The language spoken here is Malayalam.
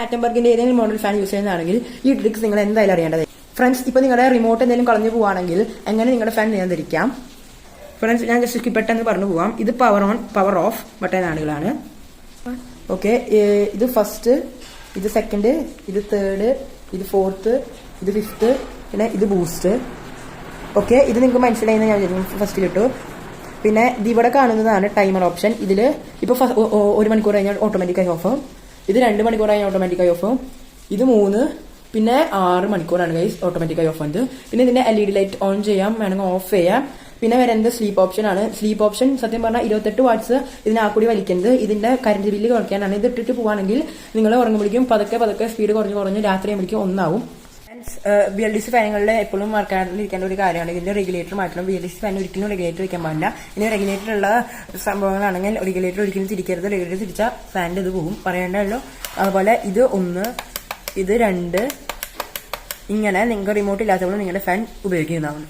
ആറ്റംബർഗിന്റെ ഏതെങ്കിലും മോഡൽ ഫാൻ യൂസ് ചെയ്യുന്നതാണെങ്കിൽ ഈ ട്രിക്സ് നിങ്ങൾ എന്തായാലും അറിയേണ്ടത്. ഫ്രണ്ട്സ്, ഇപ്പോൾ നിങ്ങളുടെ റിമോട്ട് എന്തെങ്കിലും കളഞ്ഞു പോവുകയാണെങ്കിൽ എങ്ങനെ നിങ്ങളുടെ ഫാൻ നിയന്ത്രിക്കാം. ഫ്രണ്ട്സ്, ഞാൻ ജസ്റ്റ് പെട്ടെന്ന് പറഞ്ഞു പോവാം. ഇത് power on, power off button ആണുകളാണ്. ഓക്കെ, ഇത് ഫസ്റ്റ്, ഇത് സെക്കൻഡ്, ഇത് തേർഡ്, ഇത് ഫോർത്ത്, ഇത് ഫിഫ്ത്ത്, പിന്നെ ഇത് ബൂസ്റ്റ്. ഓക്കെ, ഇത് നിങ്ങൾക്ക് മനസ്സിലായെന്ന് ഞാൻ വിചാരിക്കും. ഫസ്റ്റ് കിട്ടു. പിന്നെ ഇത് ഇവിടെ കാണുന്നതാണ് ടൈമർ ഓപ്ഷൻ. ഇതിൽ ഇപ്പോൾ 1 മണിക്കൂർ കഴിഞ്ഞാൽ ഓട്ടോമാറ്റിക്കായി ഓഫ് ആവും. ഇത് 2 മണിക്കൂർ കഴിഞ്ഞാൽ ഓട്ടോമാറ്റിക്കായി ഓഫ് ആവും. ഇത് 3, പിന്നെ 6 മണിക്കൂറാണ് ഗൈസ് ഓട്ടോമാറ്റിക്കായി ഓഫ് ആവുന്നത്. പിന്നെ ഇതിന്റെ LED ലൈറ്റ് ഓൺ ചെയ്യാം, വേണമെങ്കിൽ ഓഫ് ചെയ്യാം. പിന്നെ വരുന്നത് സ്ലീപ്പ് ഓപ്ഷൻ ആണ്. സ്ലീപ്പ് ഓപ്ഷൻ സത്യം പറഞ്ഞാൽ 28 വാട്ട്സ് ഇതിന് കൂടി വലിക്കുന്നത്. ഇതിന്റെ കറണ്ട് ബില്ല് കുറയ്ക്കാനാണ്. ഇത് ഇട്ടിട്ട് പോവാണെങ്കിൽ നിങ്ങൾ ഉറങ്ങുമ്പോഴേക്കും പതുക്കെ സ്പീഡ് കുറഞ്ഞ് രാത്രി ആകുമ്പോഴേക്കും 1 ആവും. VLDC ഫാനുകളിൽ എപ്പോഴും മറക്കാണ്ടിരിക്കേണ്ട ഒരു കാര്യമാണ് ഇതിന്റെ റെഗുലേറ്റർ മാറ്റണം. VLDC ഫാൻ ഒരിക്കലും റെഗുലേറ്റർ വയ്ക്കാൻ പാടില്ല. ഇനി റെഗുലേറ്റർ ഉള്ള സംഭവങ്ങളാണെങ്കിൽ റെഗുലേറ്റർ ഒരിക്കലും തിരിക്കരുത്. റെഗുലേറ്റർ തിരിച്ചാൽ ഫാനിന്റെ ഇത് പോകും, പറയേണ്ടല്ലോ. അതുപോലെ ഇത് 1, ഇത് 2, ഇങ്ങനെ നിങ്ങൾക്ക് റിമോട്ട് ഇല്ലാത്തപ്പോൾ നിങ്ങളുടെ ഫാൻ ഉപയോഗിക്കുന്നതാണ്.